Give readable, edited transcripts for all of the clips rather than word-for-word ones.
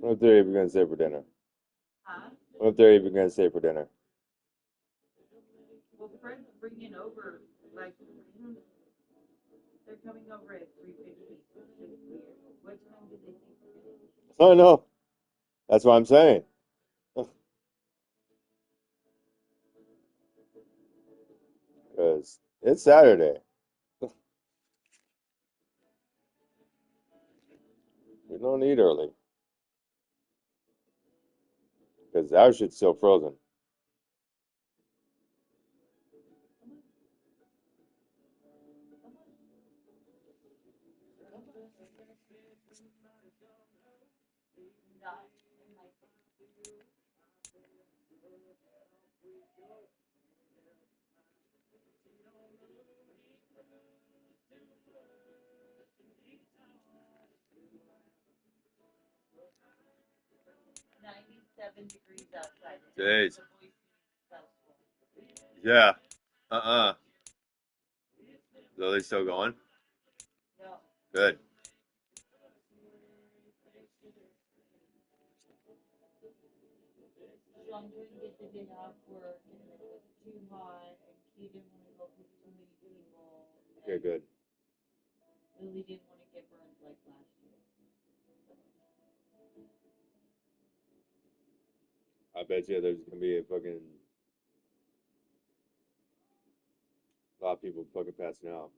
What if they're even gonna say for dinner? Huh? What if they're even gonna say for dinner? Well, Fred's bringing over, like, they're coming over at 3:50. So it's just weird. What time do they think we're gonna eat? Oh no, that's what I'm saying. Because it's Saturday. We don't eat early because our shit's still frozen. Not in my 97 degrees outside. Jeez. The Boise Festival. Yeah. Uh-uh. Lily's still going? No. Good. So I'm doing get the day off work, and it was too hot, and he didn't want to go with too many people. Okay, good. Lily didn't want to get burned like last year. I bet you there's gonna be a fucking lot of people fucking passing out.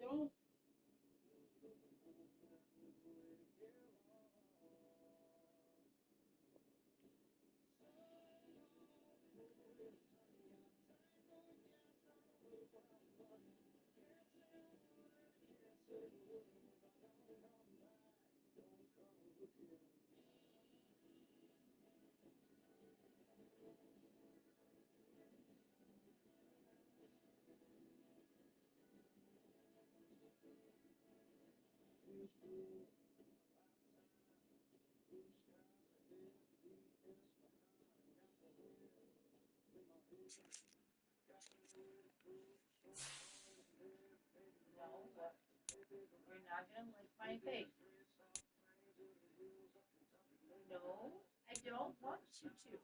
Don't. No, but you're not gonna like my face. No, I don't want you to.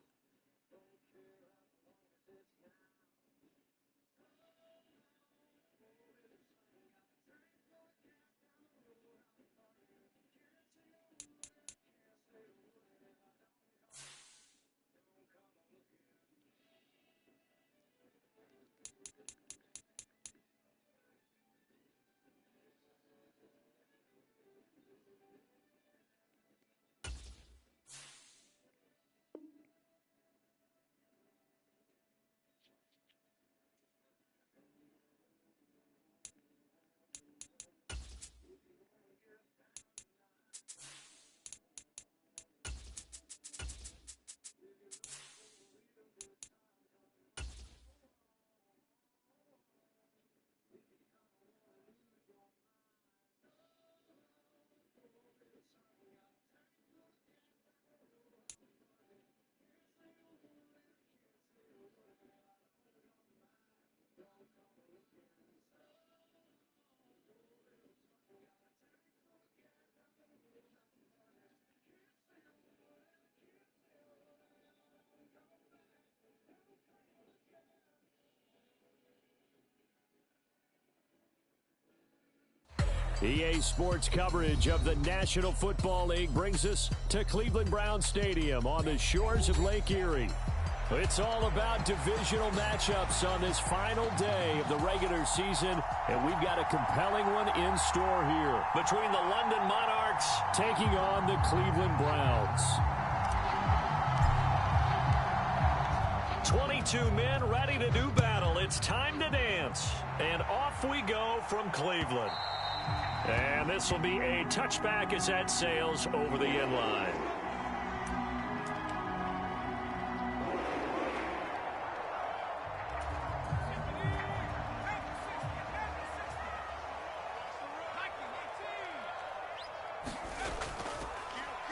EA Sports coverage of the National Football League brings us to Cleveland Browns Stadium on the shores of Lake Erie. It's all about divisional matchups on this final day of the regular season, and we've got a compelling one in store here between the London Monarchs taking on the Cleveland Browns. 22 men ready to do battle. It's time to dance, and off we go from Cleveland. And this will be a touchback as that sails over the end line.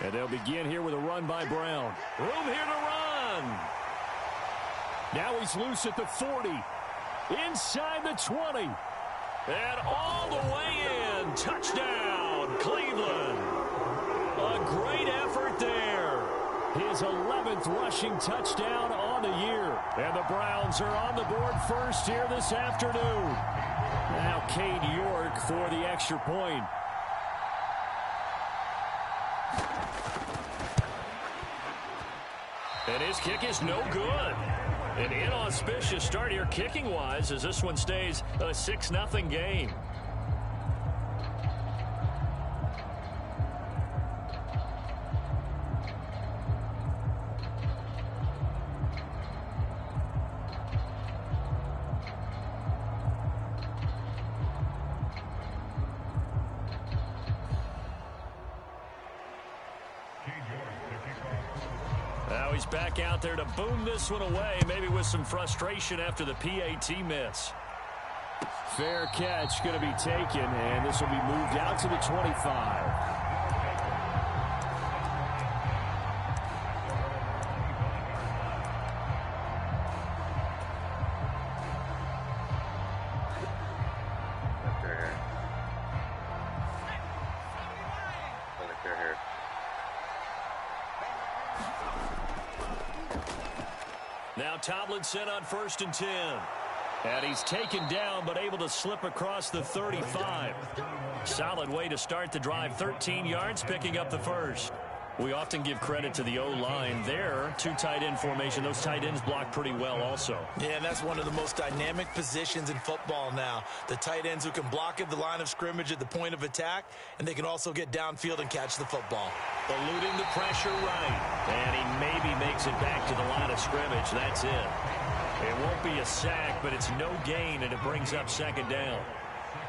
And they'll begin here with a run by Brown. Room here to run. Now he's loose at the 40. Inside the 20. And all the way in. Touchdown, Cleveland. A great effort there. His 11th rushing touchdown on the year. And the Browns are on the board first here this afternoon. Now Cade York for the extra point. And his kick is no good. An inauspicious start here kicking-wise as this one stays a 6-0 game. Now he's back out there to boom this one away, maybe with some frustration after the PAT miss. Fair catch going to be taken, and this will be moved out to the 25. Now Tomlinson on 1st and 10. And he's taken down but able to slip across the 35. Solid way to start the drive. 13 yards, picking up the first. We often give credit to the O-line there. 2 tight end formation. Those tight ends block pretty well also. Yeah, that's one of the most dynamic positions in football now. The tight ends who can block at the line of scrimmage at the point of attack, and they can also get downfield and catch the football. Eluding the pressure right. And he maybe makes it back to the line of scrimmage. That's it. It won't be a sack, but it's no gain, and it brings up 2nd down.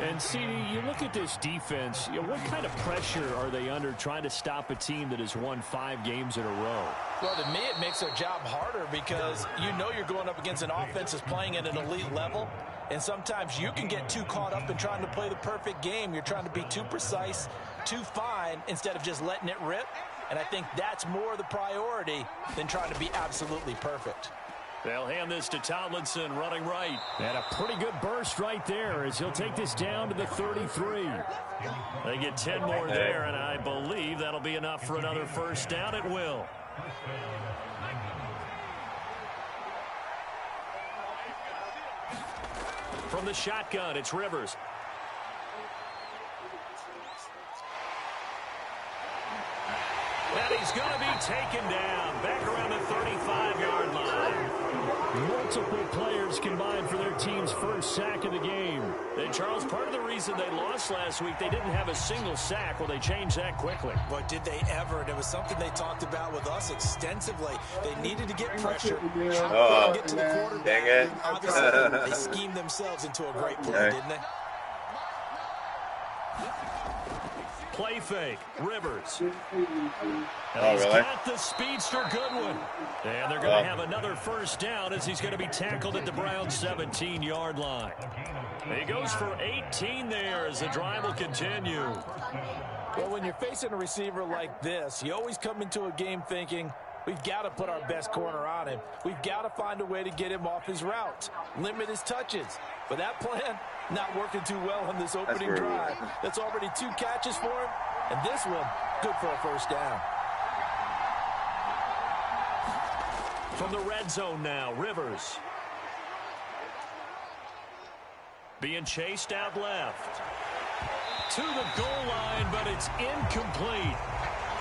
And, CD, you look at this defense, what kind of pressure are they under trying to stop a team that has won 5 games in a row? Well, to me, it makes their job harder because you know you're going up against an offense that's playing at an elite level, and sometimes you can get too caught up in trying to play the perfect game. You're trying to be too precise, too fine, instead of just letting it rip. And I think that's more the priority than trying to be absolutely perfect. They'll hand this to Tomlinson running right. And a pretty good burst right there as he'll take this down to the 33. They get 10 more there, and I believe that'll be enough for another first down. It will. From the shotgun, it's Rivers. And he's going to be taken down back around the 35-yard line. Multiple players combined for their team's first sack of the game. And, Charles, part of the reason they lost last week, they didn't have a single sack. Well, they changed that quickly. But did they ever? And it was something they talked about with us extensively. They needed to get pressure, get to the quarterback. Dang it. Obviously, they schemed themselves into a great play, didn't they? Play fake, Rivers. And he's really? got the speedster Goodwin. And they're going to have another first down as he's going to be tackled at the Browns' 17-yard line. He goes for 18 there as the drive will continue. Well, when you're facing a receiver like this, you always come into a game thinking, we've got to put our best corner on him. We've got to find a way to get him off his routes, limit his touches. But that plan, not working too well on this opening drive. That's already 2 catches for him, and this one, good for a first down. From the red zone now, Rivers. Being chased out left. To the goal line, but it's incomplete.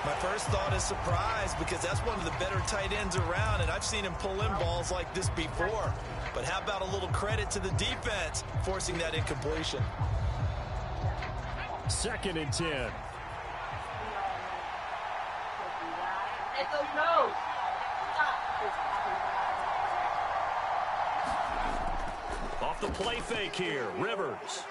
My first thought is surprise because that's one of the better tight ends around, and I've seen him pull in balls like this before. But how about a little credit to the defense forcing that incompletion? 2nd and 10. Let's go. Off the play fake here, Rivers.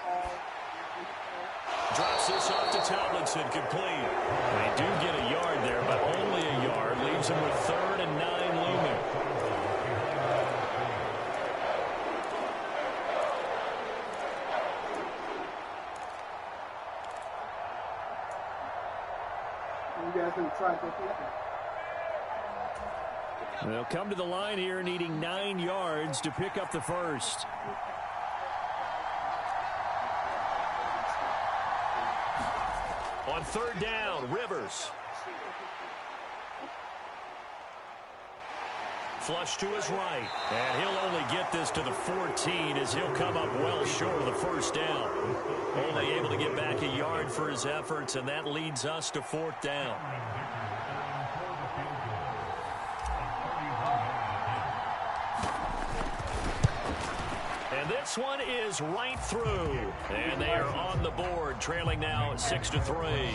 drops this off to Tomlinson, complete. They do get a yard there, but only a yard. Leaves them with 3rd and 9 looming. You guys can try to They'll come to the line here needing 9 yards to pick up the first. On 3rd down, Rivers. Flush to his right. And he'll only get this to the 14 as he'll come up well short of the first down. Only able to get back a yard for his efforts, and that leads us to 4th down. And this one is right through. And they are on the board, trailing now 6-3.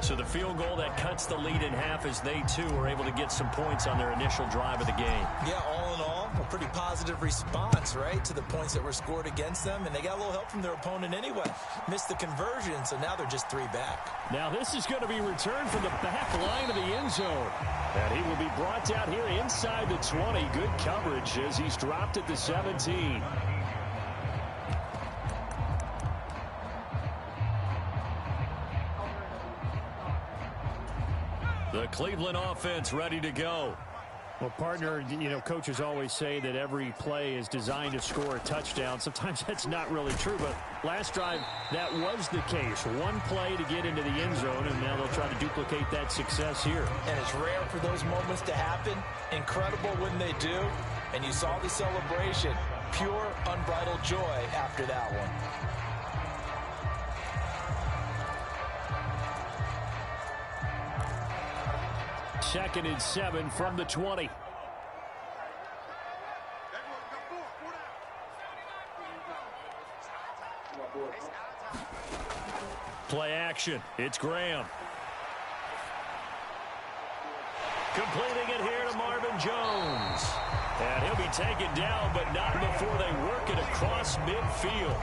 So the field goal that cuts the lead in half as they, too, are able to get some points on their initial drive of the game. Yeah, all in all, a pretty positive response, right, to the points that were scored against them. And they got a little help from their opponent anyway. Missed the conversion, so now they're just 3 back. Now this is going to be returned from the back line of the end zone. And he will be brought down here inside the 20. Good coverage as he's dropped at the 17. The Cleveland offense ready to go. Well, partner, you know, coaches always say that every play is designed to score a touchdown. Sometimes that's not really true, but last drive, that was the case. One play to get into the end zone, and now they'll try to duplicate that success here. And it's rare for those moments to happen. Incredible when they do. And you saw the celebration. Pure, unbridled joy after that one. Second and 7 from the 20. Play action. It's Graham. Completing it here to Marvin Jones. And he'll be taken down, but not before they work it across midfield.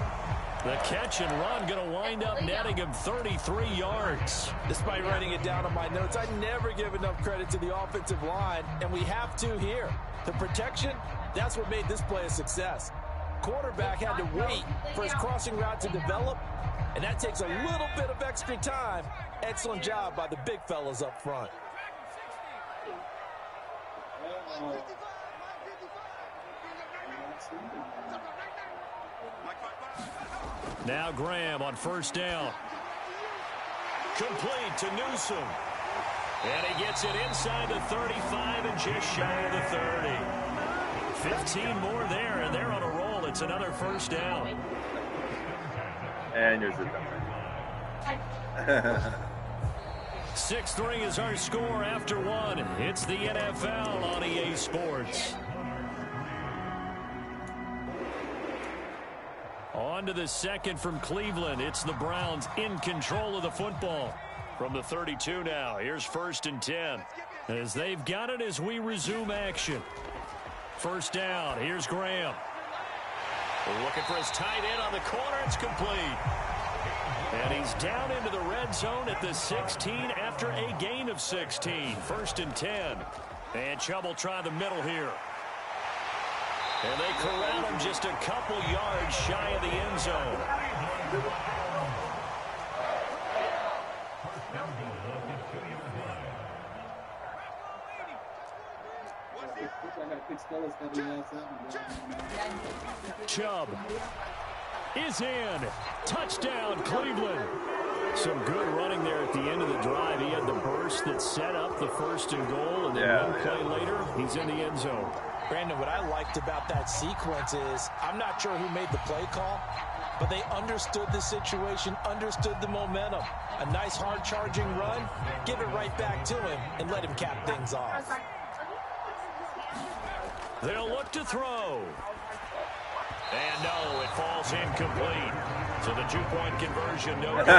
The catch and run going to wind up netting him 33 yards. Despite writing it down on my notes, I never give enough credit to the offensive line, and we have to here. The protection, that's what made this play a success. Quarterback had to wait for his crossing route to develop, and that takes a little bit of extra time. Excellent job by the big fellas up front. Now Graham on first down. Complete to Newsome. And he gets it inside the 35 and just shy of the 30. 15 more there, and they're on a roll. It's another first down. And here's the number. 6-3 is our score after one. It's the NFL on EA Sports. On to the second from Cleveland. It's the Browns in control of the football. From the 32 now, here's 1st and 10. As they've got it as we resume action. First down, here's Graham. Looking for his tight end on the corner. It's complete. And he's down into the red zone at the 16 after a gain of 16. 1st and 10. And Chubb will try the middle here. And they corral him just a couple yards shy of the end zone. Chubb is in. Touchdown, Cleveland. Some good running there at the end of the drive. He had the burst that set up the 1st and goal, and then one play later, he's in the end zone. Brandon, what I liked about that sequence is I'm not sure who made the play call, but they understood the situation, understood the momentum. A nice hard-charging run, give it right back to him, and let him cap things off. They'll look to throw. And no, it falls incomplete. So the two-point conversion, no good.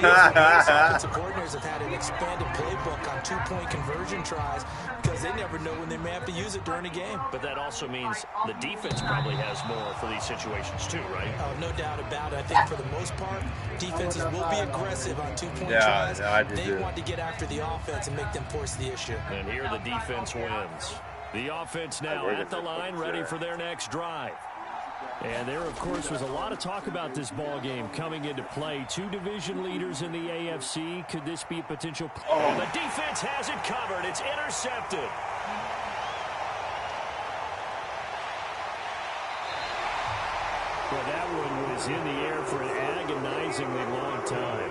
Offensive coordinators have had an expanded playbook on two-point conversion tries because they never know when they may have to use it during a game. But that also means the defense probably has more for these situations too, right? No doubt about it. I think for the most part, defenses will be aggressive on two-point tries. They want to get after the offense and make them force the issue. And here the defense wins. The offense now at the line, ready for their next drive. And there, of course, was a lot of talk about this ball game coming into play. Two division leaders in the AFC. Could this be a potential? And the defense has it covered. It's intercepted. Well, that one was in the air for an agonizingly long time.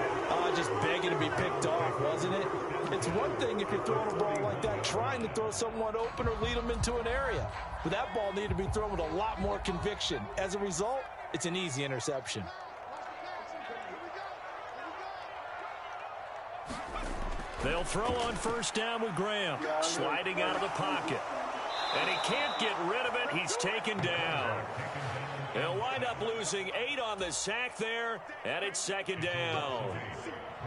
Just begging to be picked off, wasn't it? It's one thing if you're throwing a ball like that, trying to throw someone open or lead them into an area. But that ball needed to be thrown with a lot more conviction. As a result, it's an easy interception. They'll throw on first down with Graham, sliding out of the pocket. And he can't get rid of it. He's taken down. They'll wind up losing 8 on the sack there, and it's second down.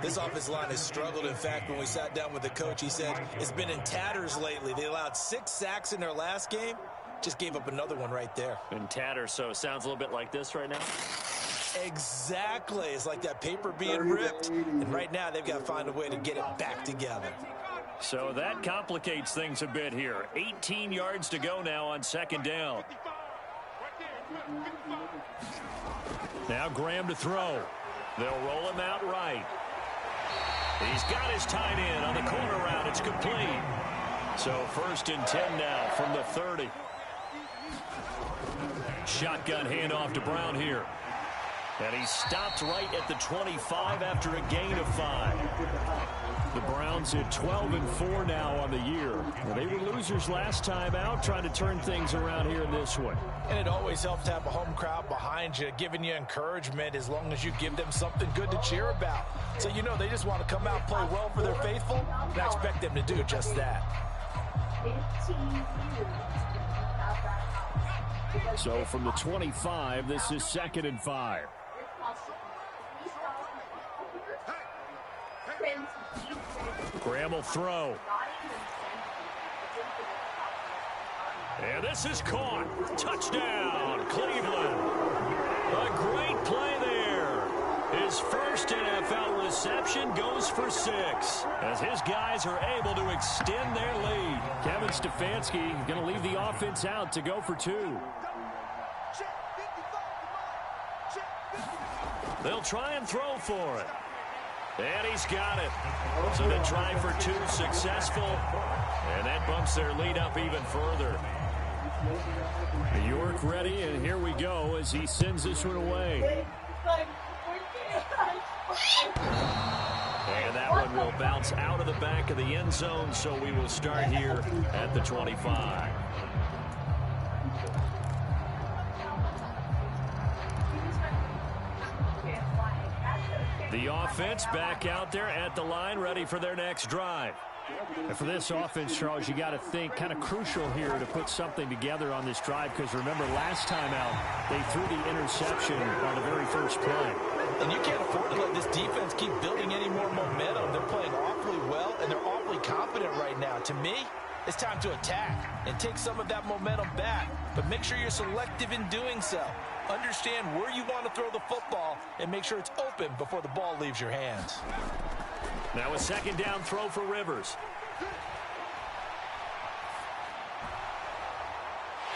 This offensive line has struggled. In fact, when we sat down with the coach, he said it's been in tatters lately. They allowed 6 sacks in their last game. Just gave up another one right there. In tatters, so it sounds a little bit like this right now. Exactly. It's like that paper being ripped. And right now, they've got to find a way to get it back together. So that complicates things a bit here. 18 yards to go now on second down. Now Graham to throw. They'll roll him out right. He's got his tight end on the corner route. It's complete. So first and 10 now from the 30. Shotgun handoff to Brown here. And he stopped right at the 25 after a gain of 5. The Browns at 12-4 now on the year. Well, they were losers last time out, trying to turn things around here in this one. And it always helps to have a home crowd behind you, giving you encouragement as long as you give them something good to cheer about. So you know they just want to come out and play well for their faithful, and I expect them to do just that. So from the 25, this is second and 5. Graham will throw. And this is caught. Touchdown, Cleveland. A great play there. His first NFL reception goes for 6 as his guys are able to extend their lead. Kevin Stefanski going to leave the offense out to go for 2. They'll try and throw for it. And he's got it. So the try for 2 successful. And that bumps their lead up even further. York ready, and here we go as he sends this one away. And that one will bounce out of the back of the end zone, so we will start here at the 25. The offense back out there at the line, ready for their next drive. And for this offense, Charles, you got to think kind of crucial here to put something together on this drive, because remember last time out they threw the interception on the very first play. And you can't afford to let this defense keep building any more momentum. They're playing awfully well, and they're awfully confident right now. To me, it's time to attack and take some of that momentum back. But make sure you're selective in doing so. Understand where you want to throw the football and make sure it's open before the ball leaves your hands. Now a second down throw for Rivers.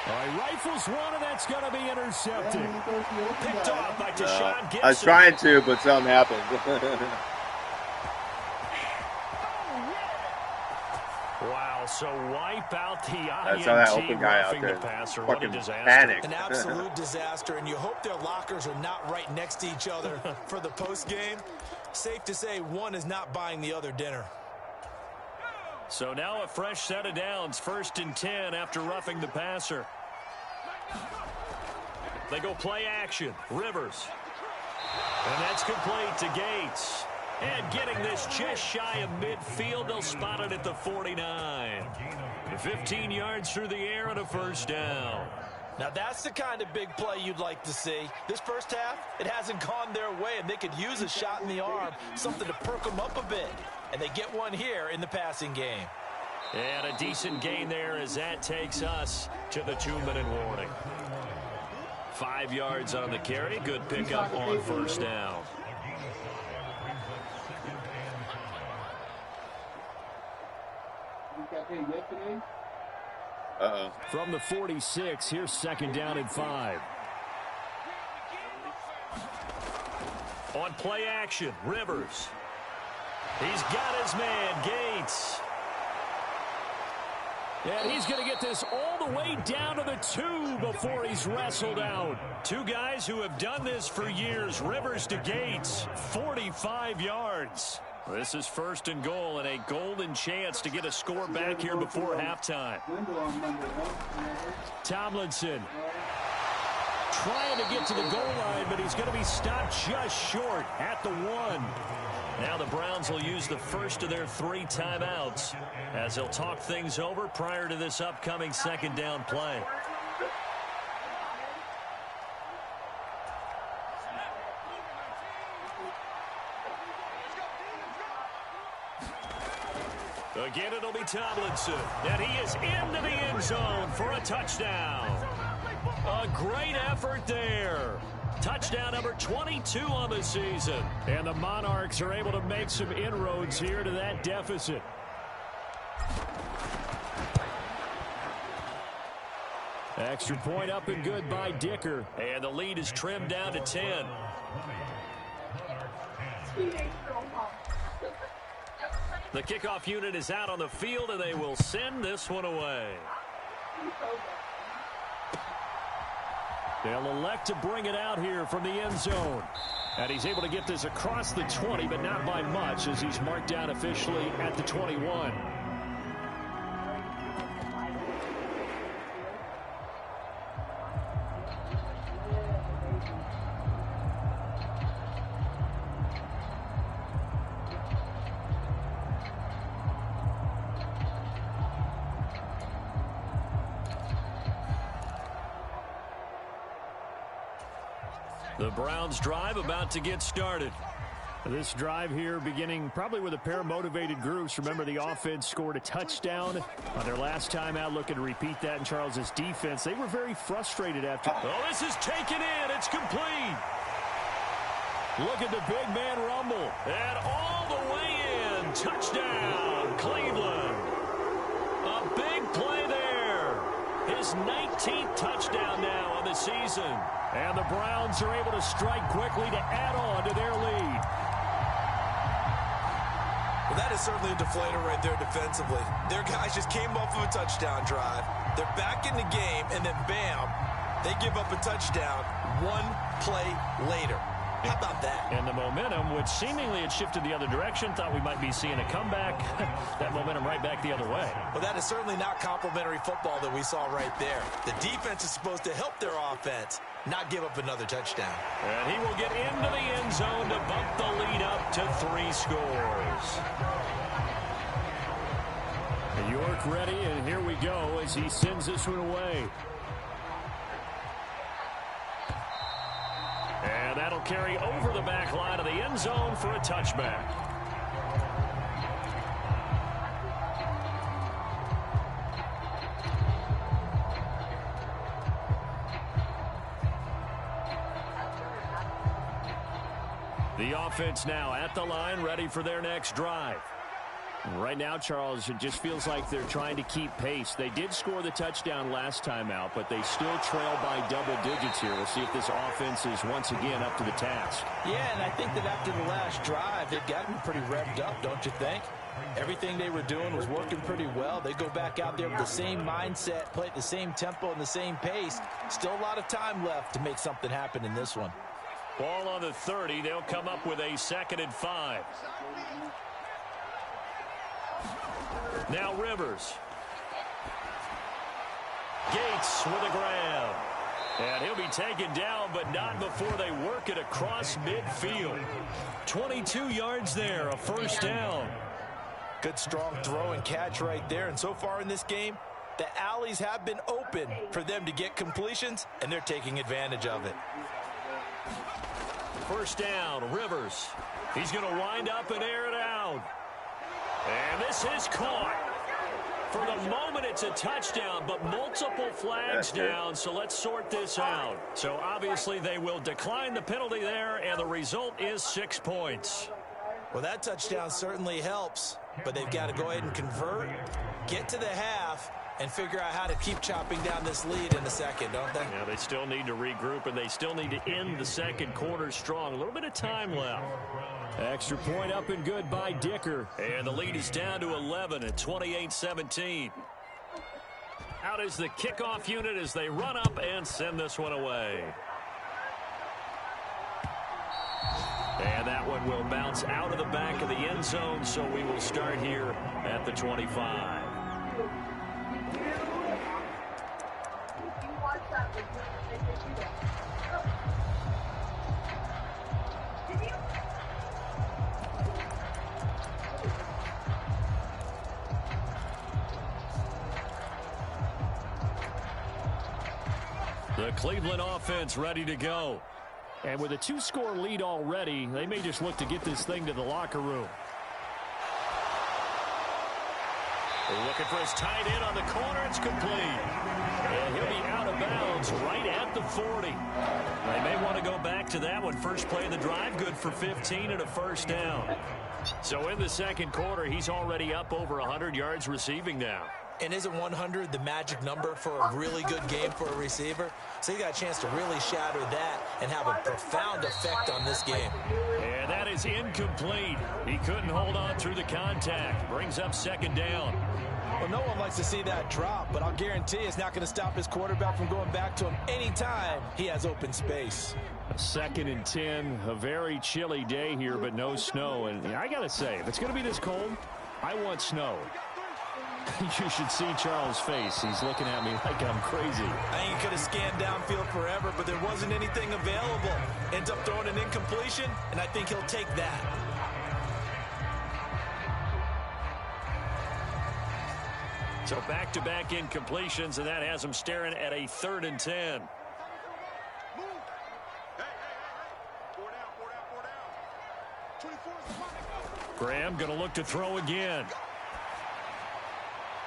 All right, rifles one, and that's going to be intercepted. Picked off by Deshaun Gibson. I was trying to, but something happened. Wow, so wipe out the I saw that INT open guy out roughing there. the passer. What a Fucking disaster. panic. An absolute disaster, and you hope their lockers are not right next to each other for the postgame. Safe to say one is not buying the other dinner. So now a fresh set of downs, first and 10 after roughing the passer. They go play action. Rivers. And that's complete to Gates. And getting this just shy of midfield, they'll spot it at the 49. 15 yards through the air and a first down. Now that's the kind of big play you'd like to see. This first half, it hasn't gone their way, and they could use a shot in the arm, something to perk them up a bit. And they get one here in the passing game. And a decent gain there as that takes us to the 2-minute warning. 5 yards on the carry. Good pickup on first down. You got paid yesterday? Uh-oh. From the 46, here's 2nd down and 5. On play action, Rivers. He's got his man, Gates. And he's going to get this all the way down to the 2 before he's wrestled out. Two guys who have done this for years. Rivers to Gates, 45 yards. This is 1st and goal and a golden chance to get a score back here before halftime. Tomlinson trying to get to the goal line, but he's going to be stopped just short at the 1. Now the Browns will use the first of their 3 timeouts as they'll talk things over prior to this upcoming 2nd down play. Again, it'll be Tomlinson, and he is into the end zone for a touchdown. A great effort there. Touchdown number 22 on the season. And the Monarchs are able to make some inroads here to that deficit. Extra point up and good by Dicker. And the lead is trimmed down to 10. The kickoff unit is out on the field, and they will send this one away. They'll elect to bring it out here from the end zone. And he's able to get this across the 20, but not by much, as he's marked down officially at the 21. The Browns drive about to get started. This drive here beginning probably with a pair of motivated groups. Remember, the offense scored a touchdown on their last time out, looking to repeat that in Charles's defense. They were very frustrated after. Oh, this is taken in. It's complete. Look at the big man rumble. And all the way in. Touchdown, Cleveland. A big play there. His 19th touchdown now on the season. And the Browns are able to strike quickly to add on to their lead. Well, that is certainly a deflator right there defensively. Their guys just came off of a touchdown drive. They're back in the game, and then bam, they give up a touchdown 1 play later. How about that? And the momentum, which seemingly had shifted the other direction, thought we might be seeing a comeback. That momentum right back the other way. Well, that is certainly not complimentary football that we saw right there. The defense is supposed to help their offense, not give up another touchdown. And he will get into the end zone to bump the lead up to 3 scores. York ready, and here we go as he sends this one away. And that'll carry over the back line of the end zone for a touchback. The offense now at the line, ready for their next drive. Right now, Charles, it just feels like they're trying to keep pace. They did score the touchdown last time out, but they still trail by double digits here. We'll see if this offense is once again up to the task. Yeah, and I think that after the last drive, they've gotten pretty revved up, don't you think? Everything they were doing was working pretty well. They go back out there with the same mindset, play at the same tempo and the same pace. Still a lot of time left to make something happen in this one. Ball on the 30. They'll come up with a 2nd and 5. Now Rivers. Gates with a grab. And he'll be taken down, but not before they work it across midfield. 22 yards there, a first down. Good strong throw and catch right there. And so far in this game, The alleys have been open for them to get completions, and they're taking advantage of it. First down, Rivers. He's going to wind up and air it out. And this is caught. For the moment, it's a touchdown, but multiple flags down, so let's sort this out. So obviously they will decline the penalty there, and the result is 6 points. Well, that touchdown certainly helps, but they've got to go ahead and convert, get to the half, and figure out how to keep chopping down this lead in the second, don't they? Yeah, they still need to regroup, and they still need to end the second quarter strong. A little bit of time left. Extra point up and good by Dicker. And the lead is down to 11 at 28-17. Out is the kickoff unit as they run up and send this one away. And that one will bounce out of the back of the end zone, so we will start here at the 25. The Cleveland offense ready to go. And with a 2-score lead already, they may just look to get this thing to the locker room. Looking for his tight end on the corner. It's complete. And he'll be out of bounds right at the 40. They may want to go back to that one. First play of the drive, good for 15 and a first down. So in the second quarter, he's already up over 100 yards receiving now. And isn't 100 the magic number for a really good game for a receiver? So he got a chance to really shatter that and have a profound effect on this game. And that is incomplete. He couldn't hold on through the contact. Brings up second down. Well, no one likes to see that drop, but I'll guarantee it's not going to stop his quarterback from going back to him anytime he has open space. 2nd and 10, a very chilly day here, but no snow. And I got to say, if it's going to be this cold, I want snow. You should see Charles' face. He's looking at me like I'm crazy. I think he could have scanned downfield forever, but there wasn't anything available. Ends up throwing an incompletion, and I think he'll take that. So back-to-back incompletions, and that has him staring at a 3rd and 10. Graham going to look to throw again.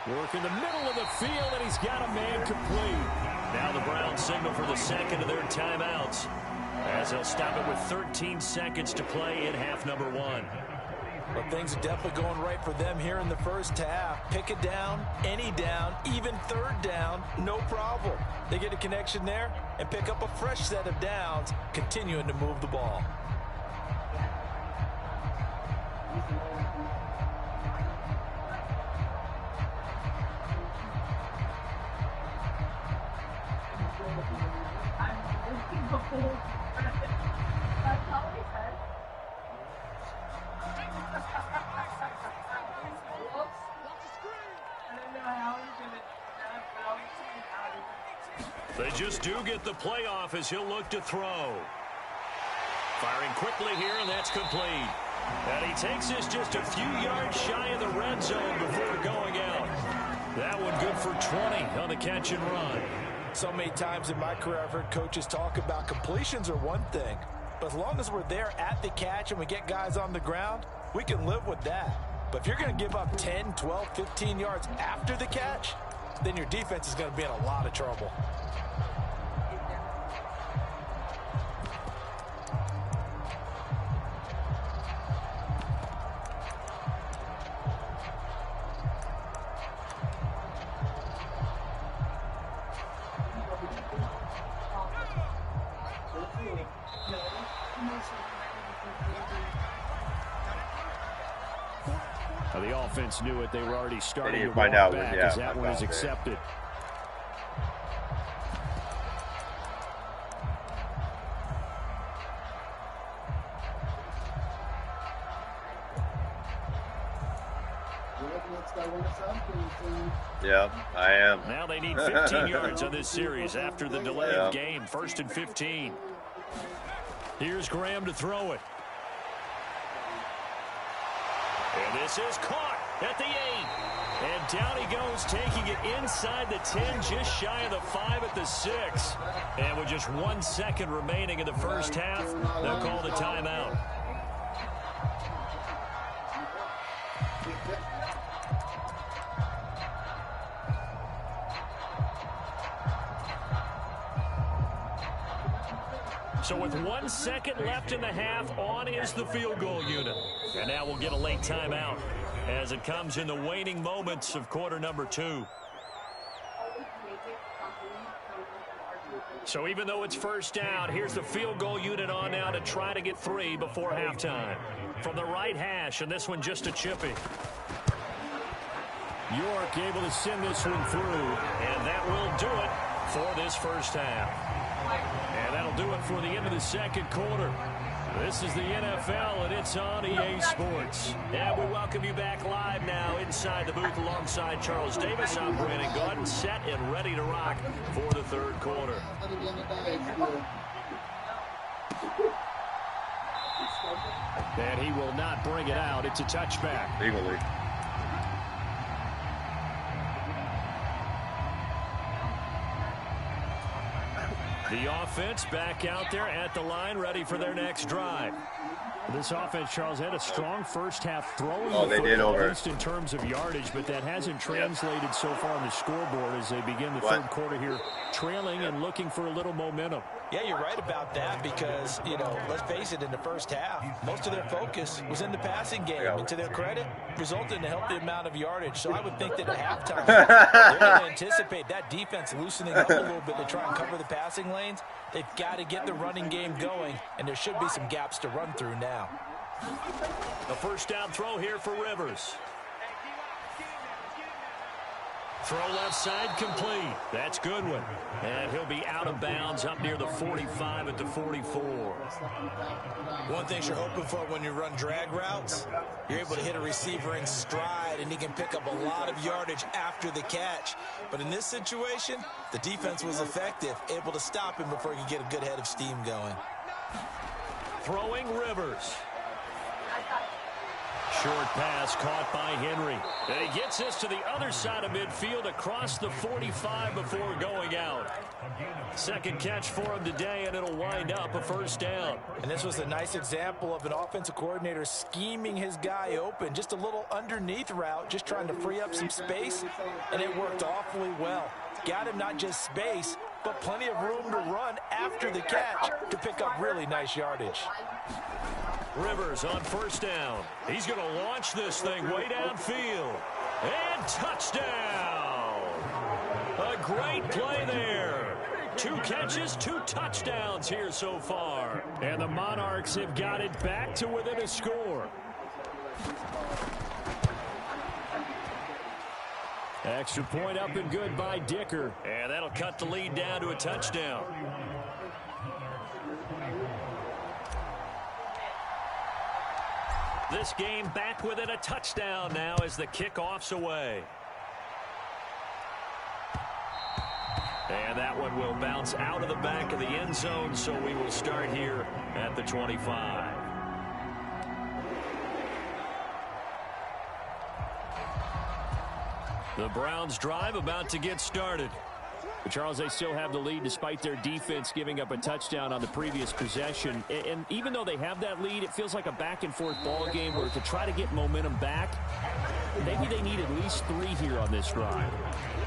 Work in the middle of the field, and he's got a man complete. Now the Browns signal for the second of their timeouts, as they'll stop it with 13 seconds to play in half number 1. Well, things are definitely going right for them here in the first half. Pick it down, any down, even 3rd down, no problem. They get a connection there and pick up a fresh set of downs, continuing to move the ball. They just do get the playoff as he'll look to throw. Firing quickly here, and that's complete. And he takes this just a few yards shy of the red zone before going out. That one good for 20 on the catch and run. So many times in my career I've heard coaches talk about completions are one thing, but as long as we're there at the catch and we get guys on the ground, we can live with that. But if you're going to give up 10, 12, 15 yards after the catch, then your defense is going to be in a lot of trouble. The offense knew it. They were already starting to find walk out back as that one is accepted. Yeah, I am. Now they need 15 yards on this series after the delay of game. 1st and 15. Here's Graham to throw it. And this is caught at the 8. And down he goes, taking it inside the 10, just shy of the 5 at the 6. And with just 1 second remaining in the first half, they'll call the timeout. So with 1 second left in the half, on is the field goal unit. And now we'll get a late timeout as it comes in the waning moments of quarter number 2. So even though it's first down, here's the field goal unit on now to try to get 3 before halftime. From the right hash, and this one just a chippy. York able to send this one through, and that will do it for this first half. And that'll do it for the end of the second quarter. This is the NFL, and it's on EA Sports. And we welcome you back live now inside the booth alongside Charles Davis. I'm Brandon Gaudin, set and ready to rock for the third quarter. And he will not bring it out. It's a touchback. Legally. The offense back out there at the line, ready for their next drive. This offense, Charles, had a strong first half throwing. Oh, they did over. At least in terms of yardage, but that hasn't translated so far on the scoreboard as they begin the third quarter here, trailing and looking for a little momentum. Yeah, you're right about that because, you know, let's face it, in the first half, most of their focus was in the passing game. And to their credit, resulted in a healthy amount of yardage. So I would think that at halftime, they're going to anticipate that defense loosening up a little bit to try and cover the passing lanes. They've got to get the running game going, and there should be some gaps to run through now. A first down throw here for Rivers. Throw left side complete. That's Goodwin. And he'll be out of bounds up near the 45 at the 44. One thing you're hoping for when you run drag routes, you're able to hit a receiver in stride, and he can pick up a lot of yardage after the catch. But in this situation, the defense was effective, able to stop him before he could get a good head of steam going. Throwing Rivers. Short pass caught by Henry. And he gets this to the other side of midfield across the 45 before going out. Second catch for him today, and it'll wind up a first down. And this was a nice example of an offensive coordinator scheming his guy open. Just a little underneath route, just trying to free up some space, and it worked awfully well. Got him not just space, but plenty of room to run after the catch to pick up really nice yardage. Rivers on first down. He's going to launch this thing way downfield. And touchdown! A great play there. 2 catches, 2 touchdowns here so far. And the Monarchs have got it back to within a score. Extra point up and good by Dicker. And that'll cut the lead down to a touchdown. This game back within a touchdown now as the kickoff's away. And that one will bounce out of the back of the end zone, so we will start here at the 25. The Browns drive about to get started. But Charles, they still have the lead despite their defense giving up a touchdown on the previous possession. And even though they have that lead, it feels like a back-and-forth ball game where to try to get momentum back, maybe they need at least 3 here on this drive.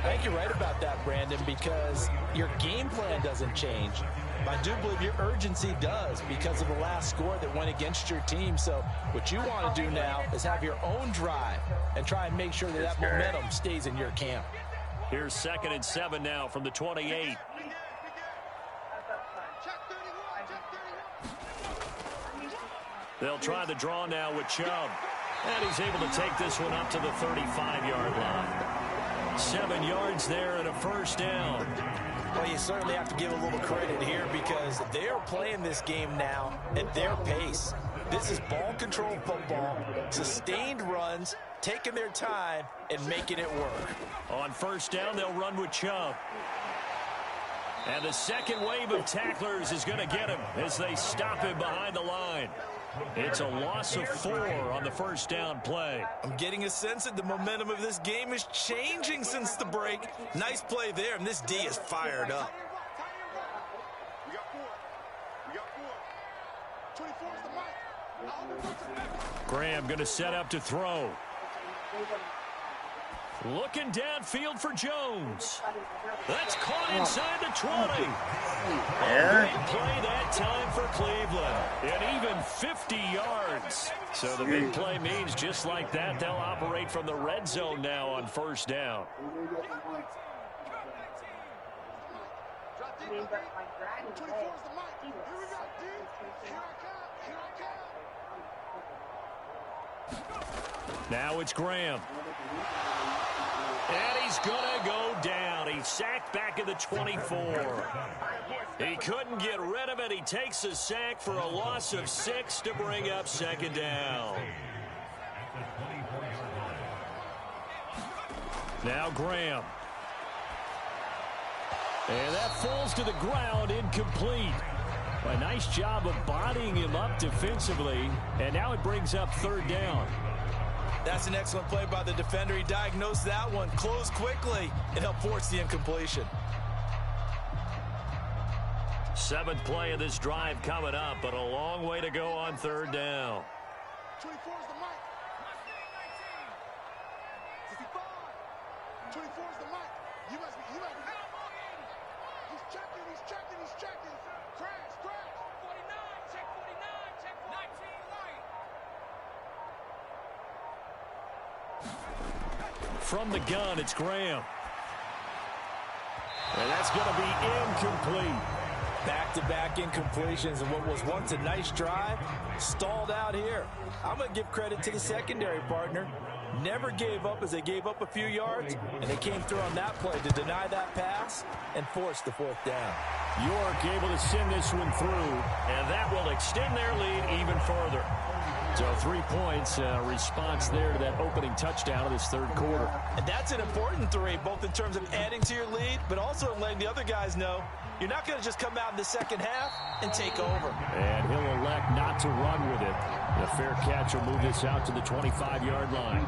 I think you're right about that, Brandon, because your game plan doesn't change. I do believe your urgency does because of the last score that went against your team. So what you want to do now is have your own drive and try and make sure that that momentum stays in your camp. Here's 2nd and 7 now from the 28. They'll try the draw now with Chubb. And he's able to take this one up to the 35-yard line. 7 yards there and a first down. Well, you certainly have to give a little credit here because they're playing this game now at their pace. This is ball control football, sustained runs, taking their time and making it work. On first down, they'll run with Chubb. And the second wave of tacklers is going to get him as they stop him behind the line. It's a loss of 4 on the first down play. I'm getting a sense that the momentum of this game is changing since the break. Nice play there, and this D is fired up. Graham going to set up to throw. Looking downfield for Jones. That's caught inside the 20. Yeah. Big play that time for Cleveland. And even 50 yards. So the big play means just like that, they'll operate from the red zone now on first down. Now it's Graham. And he's going to go down. He's sacked back at the 24. He couldn't get rid of it. He takes a sack for a loss of 6 to bring up second down. Now Graham. And that falls to the ground, incomplete. A nice job of bodying him up defensively. And now it brings up third down. That's an excellent play by the defender. He diagnosed that one, closed quickly, and helped force the incompletion. 7th play of this drive coming up, but a long way to go on third down. 24 is the mic. 55. 24 is the mic. You must be. He's checking. Crash. 49, check 19 light. From the gun, it's Graham. And that's going to be incomplete. Back-to-back incompletions, and what was once a nice drive stalled out here. I'm going to give credit to the secondary partner. Never gave up as they gave up a few yards, and they came through on that play to deny that pass and force the 4th down. York able to send this one through, and that will extend their lead even further. So 3 points, response there to that opening touchdown of this third quarter. And that's an important 3, both in terms of adding to your lead, but also in letting the other guys know you're not going to just come out in the second half and take over. And he'll elect not to run with it. The fair catch will move this out to the 25-yard line.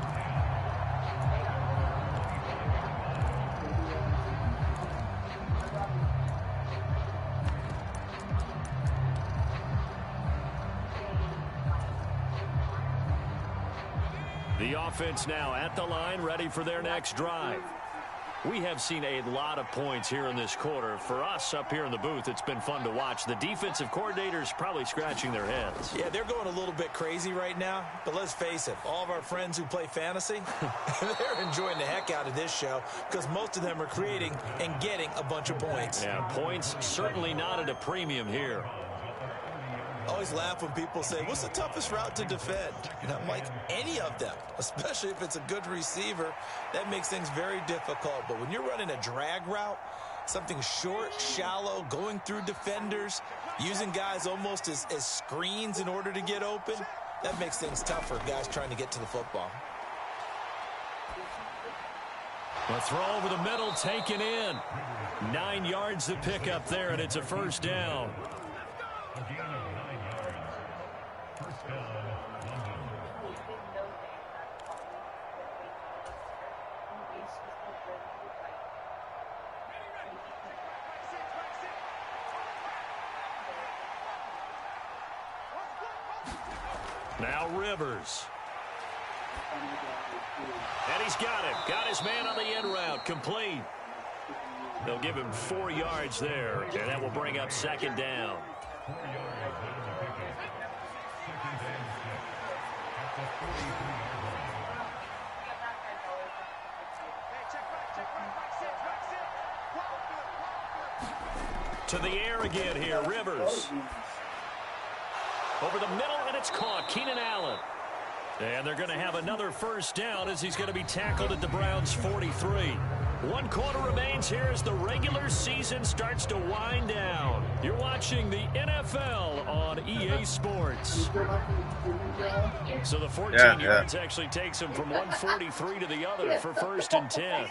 The offense now at the line, ready for their next drive. We have seen a lot of points here in this quarter. For us up here in the booth, it's been fun to watch. The defensive coordinators probably scratching their heads. Yeah, they're going a little bit crazy right now. But let's face it, all of our friends who play fantasy, they're enjoying the heck out of this show because most of them are creating and getting a bunch of points. Yeah, points certainly not at a premium here. I always laugh when people say, what's the toughest route to defend? And I'm like, any of them, especially if it's a good receiver. That makes things very difficult. But when you're running a drag route, something short, shallow, going through defenders, using guys almost as screens in order to get open, that makes things tougher, guys trying to get to the football. A throw over the middle, taken in. 9 yards to pick up there, and it's a first down. Now Rivers. And he's got it. Got his man on the end route. Complete. They'll give him 4 yards there, and that will bring up second down. To the air again here, Rivers. Over the middle, and it's caught. Keenan Allen. And they're going to have another first down as he's going to be tackled at the Browns' 43. 1 quarter remains here as the regular season starts to wind down. You're watching the NFL on EA Sports. So the 14 yards actually takes him from 143 to the other for first and 10.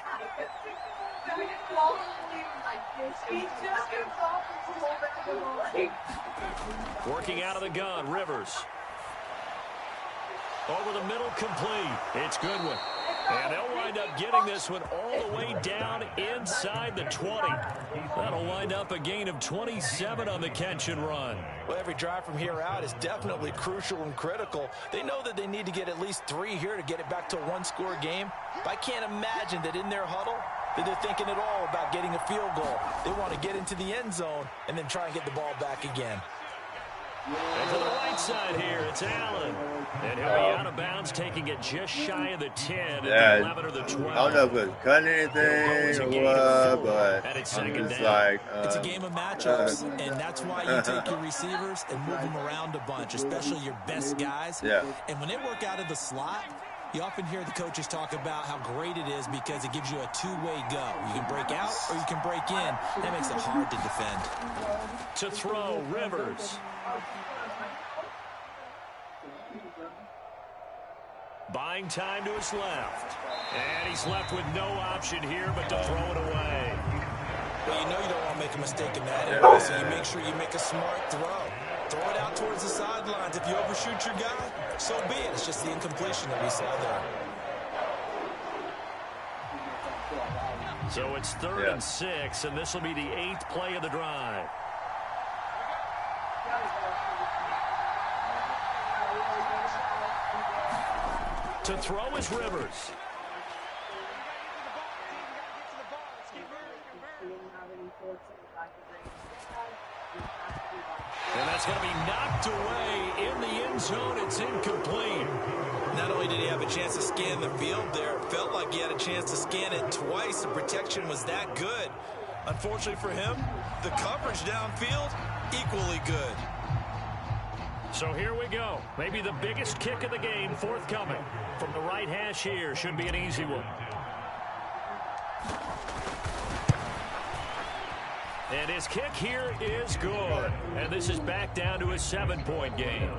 Working out of the gun, Rivers. Over the middle, complete. It's Goodwin. And they'll wind up getting this one all the way down inside the 20. That'll wind up a gain of 27 on the catch and run. Well, every drive from here out is definitely crucial and critical. They know that they need to get at least 3 here to get it back to a one-score game. But I can't imagine that in their huddle that they're thinking at all about getting a field goal. They want to get into the end zone and then try and get the ball back again. And to the right side here, it's Allen. And he'll be out of bounds, taking it just shy of the 10 at the 11 or the 12. I don't know if it's cutting anything or what, but it's like... it's a game of matchups, and that's why you take your receivers and move them around a bunch, especially your best guys. Yeah. And when they work out of the slot, you often hear the coaches talk about how great it is because it gives you a two-way go. You can break out or you can break in. That makes it hard to defend. To throw, Rivers. Buying time to his left. And he's left with no option here but to throw it away. Well, you know you don't want to make a mistake in that area, so you make sure you make a smart throw. Throw it out towards the sidelines. If you overshoot your guy, so be it. It's just the incompletion that we saw there. So it's 3rd and 6, and this will be the 8th play of the drive. To throw is Rivers. And that's going to be knocked away in the end zone. It's incomplete. Not only did he have a chance to scan the field there, it felt like he had a chance to scan it twice. The protection was that good. Unfortunately for him, the coverage downfield, equally good. So here we go. Maybe the biggest kick of the game forthcoming. From the right hash here, should be an easy one. And his kick here is good. And this is back down to a 7-point game.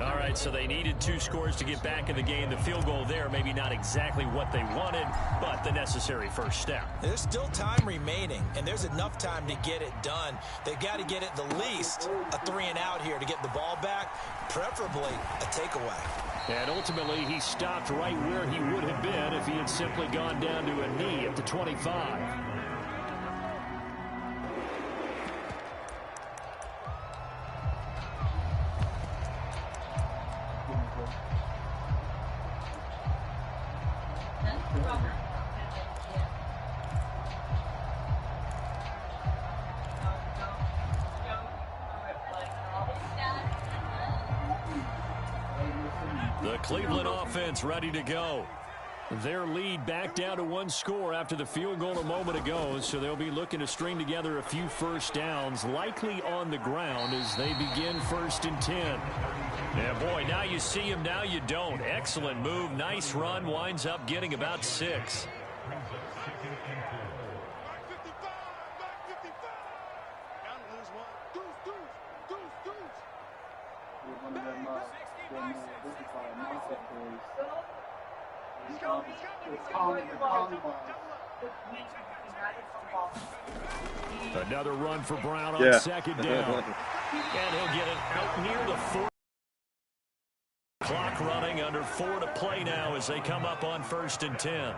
All right, so they needed 2 scores to get back in the game. The field goal there, maybe not exactly what they wanted, but the necessary first step. There's still time remaining, and there's enough time to get it done. They've got to get at the least a 3-and-out here to get the ball back, preferably a takeaway. And ultimately, he stopped right where he would have been if he had simply gone down to a knee at the 25. The Cleveland offense ready to go. Their lead back down to 1 score after the field goal a moment ago, so they'll be looking to string together a few first downs, likely on the ground as they begin 1st and 10. Yeah, boy, now you see him, now you don't. Excellent move, nice run, winds up getting about 6. Another run for Brown on 2nd down. And he'll get it out near the 4. Clock running, under 4 to play now as they come up on 1st and 10.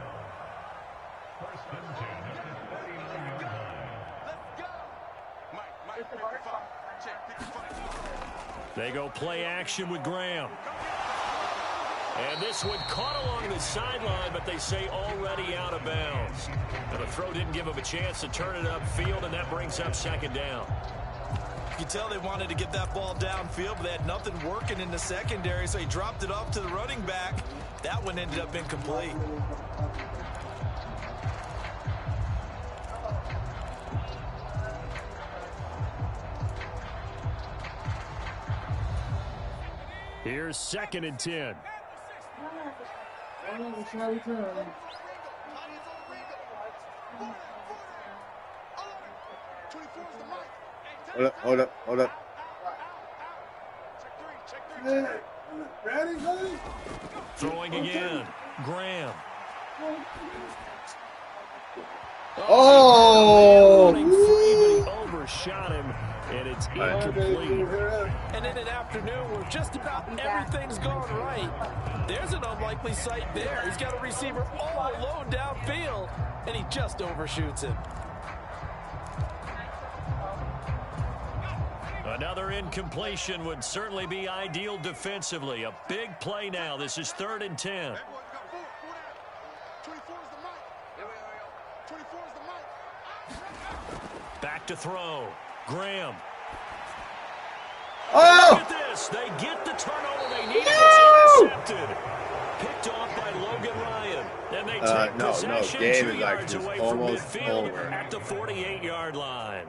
They go play action with Graham. And this one caught along the sideline, but they say already out of bounds. And the throw didn't give him a chance to turn it upfield, and that brings up 2nd down. You can tell they wanted to get that ball downfield, but they had nothing working in the secondary, so he dropped it off to the running back. That one ended up incomplete. Here's 2nd and 10. Hold up. Ready, buddy? Throwing again. Graham. Oh! Running free, but he overshot him, and it's incomplete. And in an afternoon where just about everything's going right, there's an unlikely sight there. He's got a receiver all alone downfield, and he just overshoots him. Another incompletion would certainly be ideal defensively. A big play now. This is 3rd and 10. 24 is the mic. 24 is the mic. Back to throw. Graham. Oh! Look at this. They get the turnover they need. It's intercepted. Picked off by Logan Ryan. And they take possession Gabe 2 is like yards just away from almost midfield over. at the 48-yard line.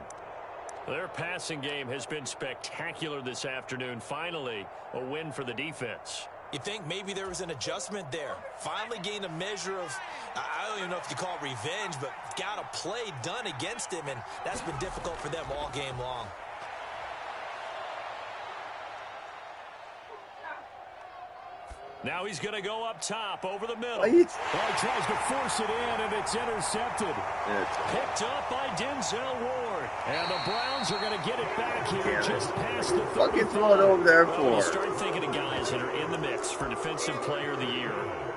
Their passing game has been spectacular this afternoon. Finally, a win for the defense. You think maybe there was an adjustment there. Finally gained a measure of, I don't even know if you call it revenge, but got a play done against him, and that's been difficult for them all game long. Now he's going to go up top over the middle. What? Well, he tries to force it in, and it's intercepted. Picked up by Denzel Ward. And the Browns are going to get it back here just past the 35. Fucking throw it over there Well, you for. start thinking of guys that are in the mix for Defensive Player of the Year.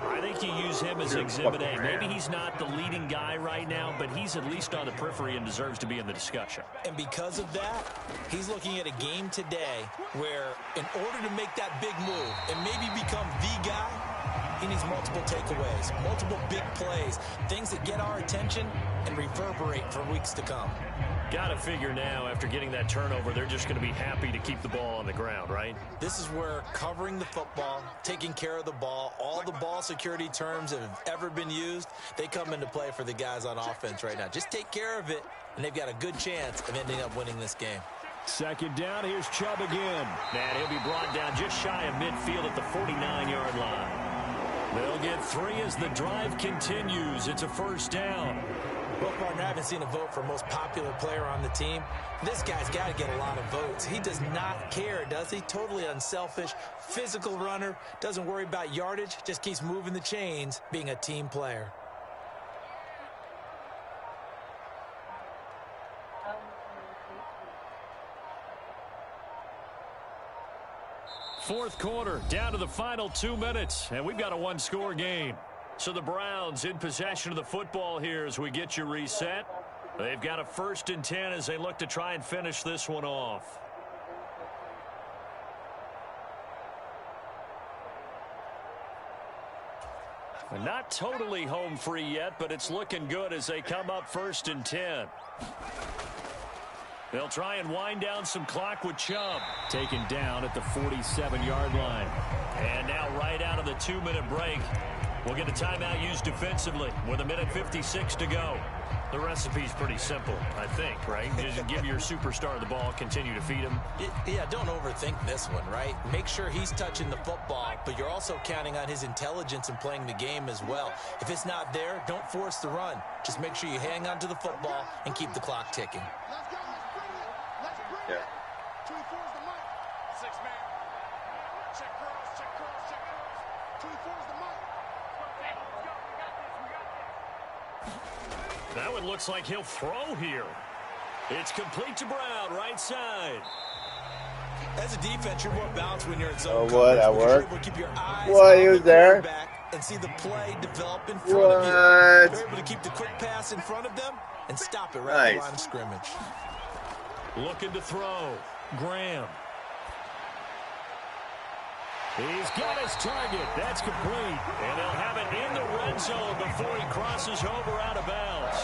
I think you use him as Exhibit A. Maybe he's not the leading guy right now, but he's at least on the periphery and deserves to be in the discussion. And because of that, he's looking at a game today where in order to make that big move and maybe become the guy, he needs multiple takeaways, multiple big plays, things that get our attention and reverberate for weeks to come. Got to figure now, after getting that turnover, they're just going to be happy to keep the ball on the ground, right? This is where covering the football, taking care of the ball, all the ball security terms that have ever been used, they come into play for the guys on offense right now. Just take care of it, and they've got a good chance of ending up winning this game. 2nd down, here's Chubb again. And he'll be brought down just shy of midfield at the 49-yard line. They'll get 3 as the drive continues. It's a 1st down. Well, partner, I haven't seen a vote for most popular player on the team. This guy's got to get a lot of votes. He does not care, does he? Totally unselfish, physical runner, doesn't worry about yardage, just keeps moving the chains, being a team player. Fourth quarter, down to the final 2 minutes, and we've got a one-score game. So the Browns in possession of the football here as we get you reset. They've got a 1st and 10 as they look to try and finish this one off. Not totally home free yet, but it's looking good as they come up 1st and 10. They'll try and wind down some clock with Chubb. Taken down at the 47-yard line. And now right out of the 2-minute break, we'll get a timeout used defensively with 1:56 to go. The recipe's pretty simple, I think, right? Just give your superstar the ball, continue to feed him. Yeah, don't overthink this one, right? Make sure he's touching the football, but you're also counting on his intelligence in playing the game as well. If it's not there, don't force the run. Just make sure you hang on to the football and keep the clock ticking. Let's go. Let's bring it. Let's bring it. 24 is the mic. 6 man. Check curls, check curls, check curls. 24 is the mic. That one looks like he'll throw here. It's complete to Brown, right side. As a defense, you're more balanced when you're in zone. Oh, what? That You're worked? able to keep your eyes What? He on was the there? quarterback and see the play develop in front of you. What? You're able to keep the quick pass in front of them and stop it right at the Nice. line of scrimmage. Looking to throw. Graham. He's got his target. That's complete. And they'll have it in the red zone before he crosses over out of bounds.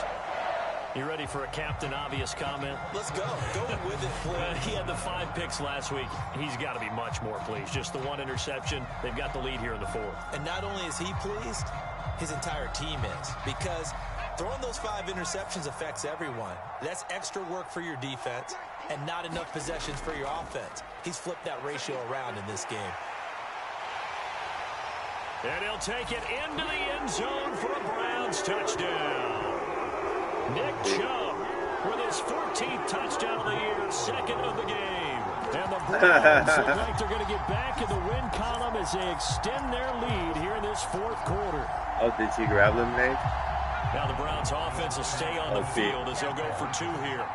You ready for a Captain Obvious comment? Let's go. Go with it, please. He had the 5 picks last week. He's got to be much more pleased. Just the 1 interception. They've got the lead here in the 4th. And not only is he pleased, his entire team is. Because throwing those 5 interceptions affects everyone. That's extra work for your defense and not enough possessions for your offense. He's flipped that ratio around in this game. And he'll take it into the end zone for a Browns touchdown. Nick Chubb with his 14th touchdown of the year, 2nd of the game. And the Browns look like they're going to get back in the win column as they extend their lead here in this 4th quarter. Oh, did he grab them, Nate? Now the Browns offense will stay on the field as they'll go for 2 here.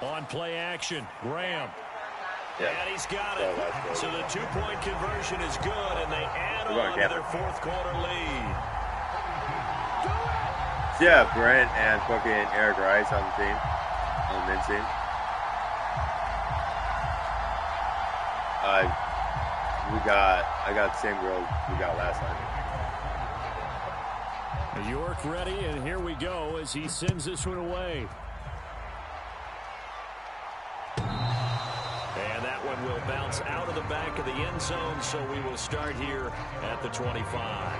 On play action, Graham. Yeah. And he's got it. So the 2-point conversion is good, and they add on to their fourth quarter lead. Yeah, Brent and fucking Eric Rice on the team, on the men's team. I got the same girl we got last night. York ready, and here we go as he sends this one away. And that one will bounce out of the back of the end zone, so we will start here at the 25.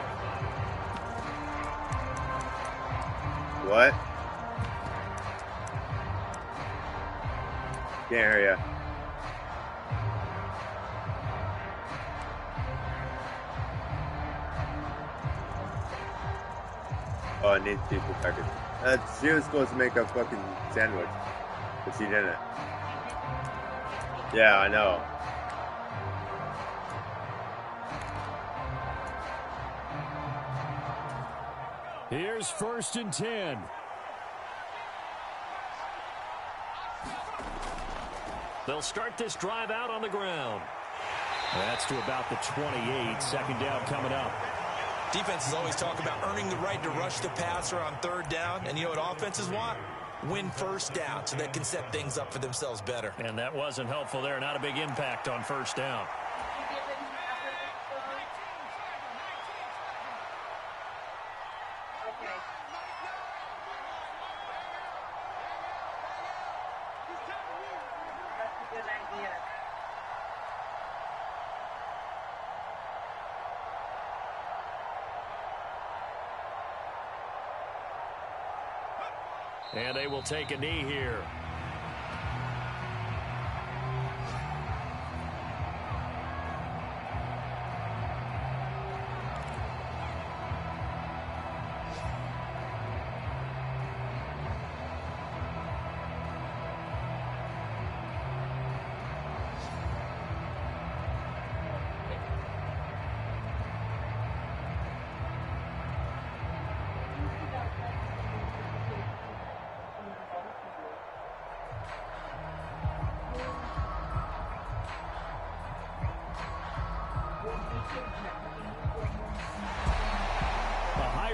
What? Can't hear ya. Oh, I need to keep the package. She was supposed to make a fucking sandwich, but she didn't. Yeah, I know. Here's 1st and 10. They'll start this drive out on the ground. That's to about the 28. 2nd down coming up. Defenses always talk about earning the right to rush the passer on 3rd down. And you know what offenses want? Win 1st down so they can set things up for themselves better. And that wasn't helpful there. Not a big impact on 1st down. And they will take a knee here.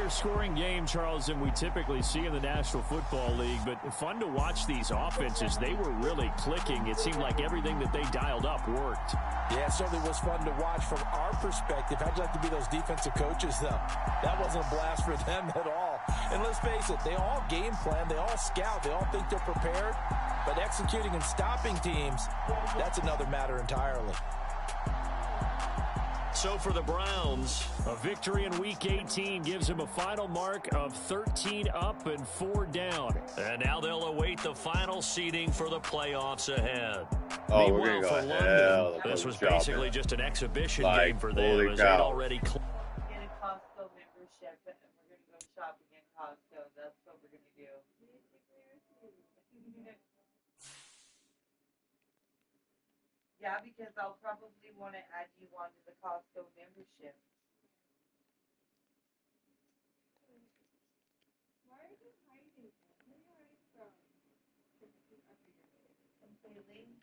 Scoring game, Charles, than we typically see in the National Football League, but fun to watch these offenses. They were really clicking. It seemed like everything that they dialed up worked. Yeah, it certainly was fun to watch from our perspective. How'd you like to be those defensive coaches, though? That wasn't a blast for them at all. And let's face it, they all game plan, they all scout, they all think they're prepared, but executing and stopping teams, that's another matter entirely. So for the Browns, a victory in Week 18 gives them a final mark of 13 up and 4 down. And now they'll await the final seeding for the playoffs ahead. Oh, Meanwhile, we're going to for go London, hell. This was basically just an exhibition game for them. Holy As cow. they'd already Get a Costco membership, and we're going to go shopping at Costco. That's what we're going to do. Yeah, because I'll probably want to add you onto the Costco membership. Why are you hiding? Where are you hiding from? From Haley?